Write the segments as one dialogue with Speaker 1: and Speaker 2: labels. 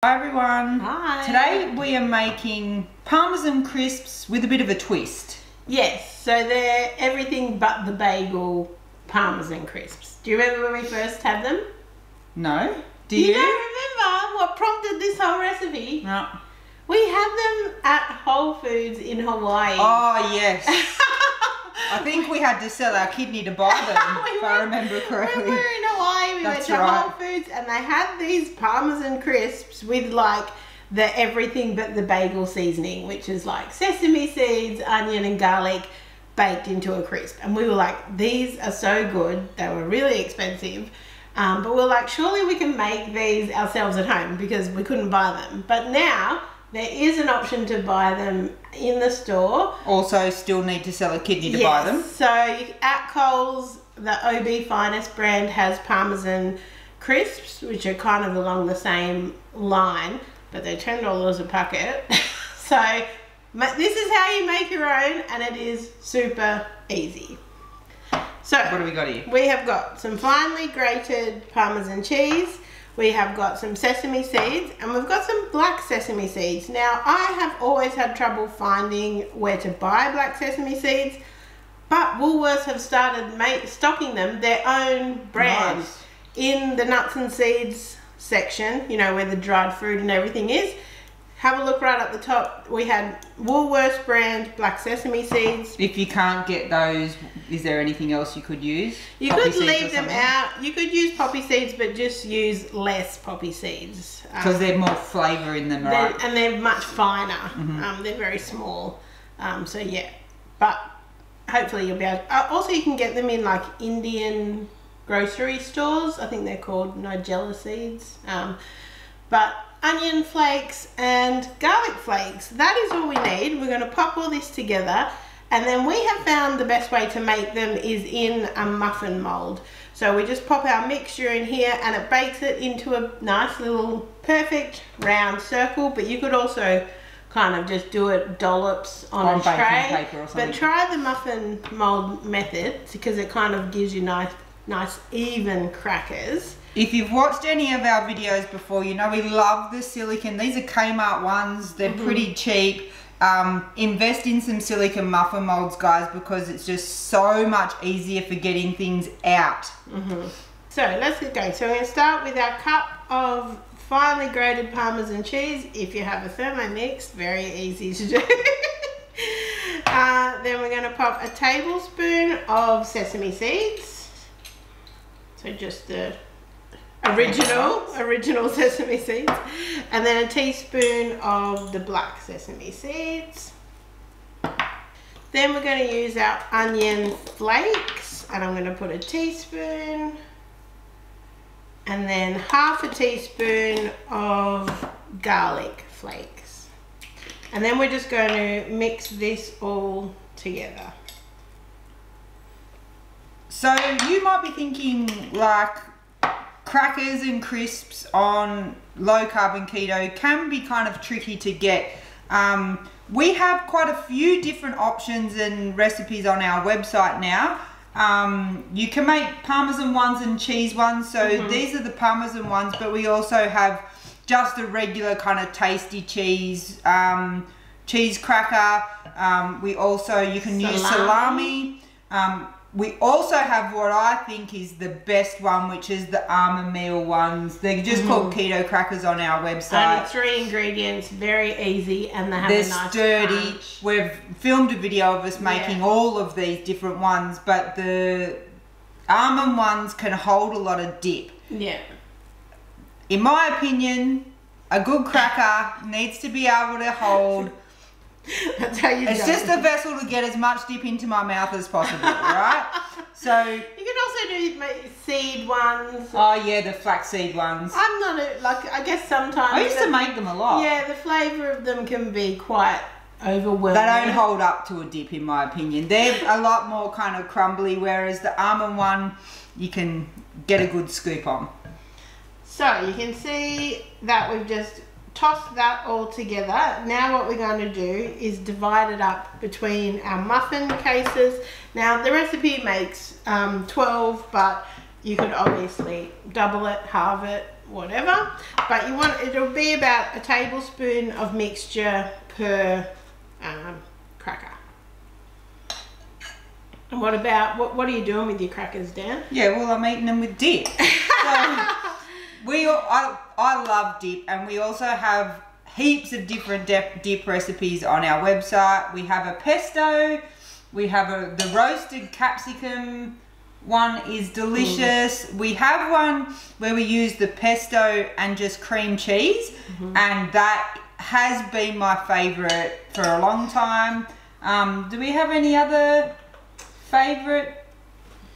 Speaker 1: Hi everyone.
Speaker 2: Hi.
Speaker 1: Today we are making Parmesan crisps with a bit of a twist.
Speaker 2: Yes, so they're everything but the bagel Parmesan crisps. Do you remember when we first had them?
Speaker 1: No? Do you?
Speaker 2: You don't remember what prompted this whole recipe?
Speaker 1: No.
Speaker 2: We had them at Whole Foods in Hawaii.
Speaker 1: Oh yes. I think we had to sell our kidney to buy them, if I remember correctly.
Speaker 2: When we were in Hawaii, we went to Whole Foods and they had these Parmesan crisps with like the everything but the bagel seasoning, which is like sesame seeds, onion and garlic baked into a crisp. And we were like, these are so good. They were really expensive. But we're like, surely we can make these ourselves at home because we couldn't buy them. But now there is an option to buy them in the store.
Speaker 1: Also still need to sell a kidney to buy them.
Speaker 2: So at Coles, the OB Finest brand has Parmesan crisps, which are kind of along the same line, but they're $10 a packet. So this is how you make your own, and it is super easy. So
Speaker 1: what do we got here?
Speaker 2: We have got some finely grated Parmesan cheese. We have got some sesame seeds, and we've got some black sesame seeds. Now, I have always had trouble finding where to buy black sesame seeds, but Woolworths have started stocking them their own brand.
Speaker 1: Nice.
Speaker 2: In the nuts and seeds section, you know, where the dried fruit and everything is. Have a look right at the top. We had Woolworths brand black sesame seeds.
Speaker 1: If you can't get those, is there anything else you could use?
Speaker 2: You could leave them out. You could use poppy seeds, but just use less poppy seeds.
Speaker 1: Because they're more flavour in them, right?
Speaker 2: And they're much finer. They're very small. So yeah, but hopefully you'll be able to. Also, you can get them in like Indian grocery stores. I think they're called Nigella seeds. But onion flakes and garlic flakes, that is all we need. We're going to pop all this together, and then we have found the best way to make them is in a muffin mold. So we just pop our mixture in here and it bakes it into a nice little perfect round circle, but you could also kind of just do it dollops on a tray,
Speaker 1: paper or something.
Speaker 2: but try the muffin mold method because it kind of gives you nice even crackers.
Speaker 1: If you've watched any of our videos before, you know we love the silicone. These are Kmart ones. They're pretty cheap. Invest in some silicone muffin molds, guys, because it's just so much easier for getting things out.
Speaker 2: So let's get going. So we're going to start with our cup of finely grated Parmesan cheese. If you have a Thermomix, very easy to do. Then we're going to pop a tablespoon of sesame seeds. So just the original sesame seeds, and then a teaspoon of the black sesame seeds. Then we're going to use our onion flakes, and I'm going to put a teaspoon, and then half a teaspoon of garlic flakes, and then we're just going to mix this all together.
Speaker 1: So you might be thinking like crackers and crisps on low carb and keto can be kind of tricky to get. We have quite a few different options and recipes on our website now. You can make Parmesan ones and cheese ones, so these are the Parmesan ones, but we also have just a regular kind of tasty cheese cheese cracker. You can use salami. We also have what I think is the best one, which is the almond meal ones. They're just called keto crackers on our website.
Speaker 2: Only 3 ingredients, very easy, and they have a nice
Speaker 1: sturdy.
Speaker 2: punch.
Speaker 1: We've filmed a video of us making all of these different ones, but the almond ones can hold a lot of dip.
Speaker 2: Yeah.
Speaker 1: In my opinion, a good cracker needs to be able to hold.
Speaker 2: That's how you do it.
Speaker 1: It's just a vessel to get as much dip into my mouth as possible, right? So
Speaker 2: you can also do seed ones.
Speaker 1: Oh yeah, the flaxseed ones.
Speaker 2: I'm not I guess sometimes
Speaker 1: I used to make them a lot.
Speaker 2: Yeah, the flavour of them can be quite overwhelming.
Speaker 1: They don't hold up to a dip in my opinion. They're a lot more kind of crumbly, whereas the almond one you can get a good scoop on.
Speaker 2: So you can see that we've just tossed that all together. Now what we're going to do is divide it up between our muffin cases. Now the recipe makes 12, but you could obviously double it, halve it, whatever. But it'll be about a tablespoon of mixture per cracker. And what are you doing with your crackers, Dan?
Speaker 1: Yeah, well, I'm eating them with dip. So I love dip, and we also have heaps of different dip recipes on our website. We have a pesto, we have the roasted capsicum one is delicious. We have one where we use the pesto and just cream cheese, and that has been my favorite for a long time. Do we have any other favorite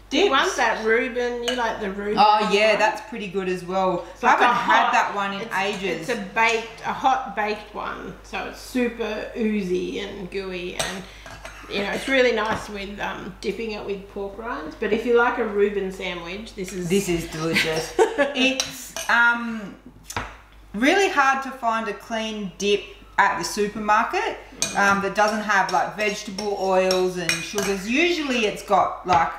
Speaker 1: dips?
Speaker 2: You want that Reuben, you like the Reuben.
Speaker 1: Oh yeah, that's pretty good as well. I haven't had that one in ages.
Speaker 2: It's a hot baked one, so it's super oozy and gooey, and you know, it's really nice with dipping it with pork rinds. But if you like a Reuben sandwich, this is delicious.
Speaker 1: It's really hard to find a clean dip at the supermarket that doesn't have like vegetable oils and sugars. Usually it's got like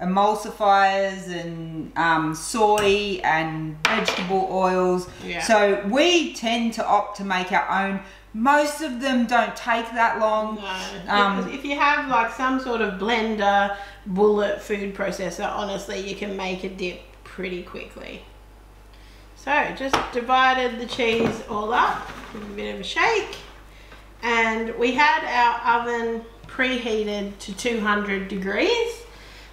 Speaker 1: emulsifiers and soy and vegetable oils.
Speaker 2: Yeah.
Speaker 1: So we tend to opt to make our own. Most of them don't take that long.
Speaker 2: No. If you have like some sort of blender, bullet food processor, honestly, you can make a dip pretty quickly. So just divided the cheese all up, give it a bit of a shake, and we had our oven preheated to 200 degrees.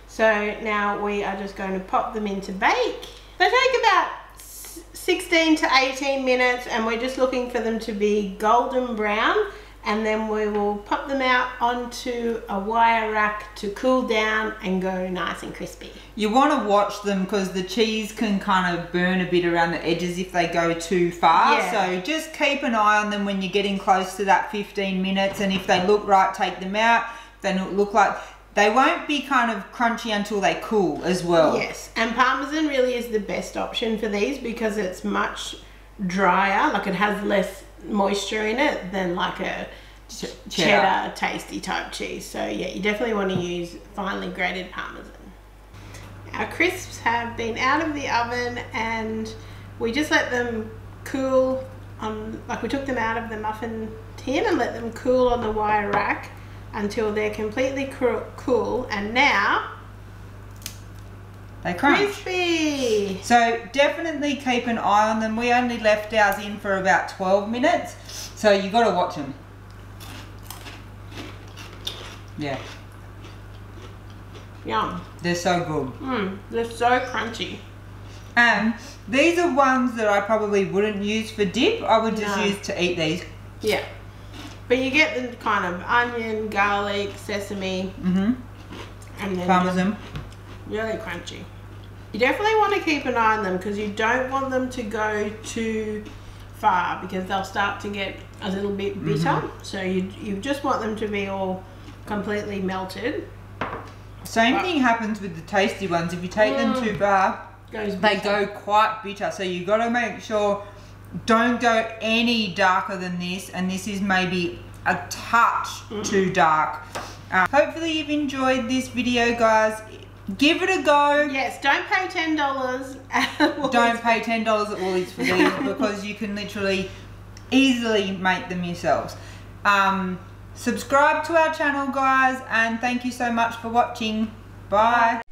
Speaker 2: So now we are just going to pop them into bake. They take about 16 to 18 minutes, and we're just looking for them to be golden brown, and then we will pop them out onto a wire rack to cool down and go nice and crispy.
Speaker 1: You want to watch them because the cheese can kind of burn a bit around the edges if they go too far.
Speaker 2: Yeah.
Speaker 1: So just keep an eye on them when you're getting close to that 15 minutes, and if they look right, take them out. If they don't look like, they won't be kind of crunchy until they cool as well.
Speaker 2: Yes, and Parmesan really is the best option for these because it's much drier, like it has less moisture in it than like a cheddar tasty type cheese. So yeah, you definitely want to use finely grated Parmesan. Our crisps have been out of the oven, and we just let them cool like we took them out of the muffin tin and let them cool on the wire rack until they're completely cool, and now
Speaker 1: they crunch.
Speaker 2: Crispy.
Speaker 1: So definitely keep an eye on them. We only left ours in for about 12 minutes, so you got to watch them. Yeah.
Speaker 2: Yum.
Speaker 1: They're so good.
Speaker 2: They're so crunchy.
Speaker 1: And these are ones that I probably wouldn't use for dip. I would just use to eat these.
Speaker 2: Yeah. But you get the kind of onion, garlic, sesame, and then
Speaker 1: Parmesan.
Speaker 2: Really crunchy. You definitely want to keep an eye on them because you don't want them to go too far because they'll start to get a little bit bitter. So you just want them to be all completely melted.
Speaker 1: Same thing happens with the tasty ones. If you take them too far, they go quite bitter. So you got to make sure, don't go any darker than this, and this is maybe a touch too dark. Hopefully you've enjoyed this video, guys. Give it a go.
Speaker 2: Yes, don't pay $10
Speaker 1: Don't pay $10 at Woolies for these because you can literally easily make them yourselves. Subscribe to our channel, guys, and thank you so much for watching. Bye.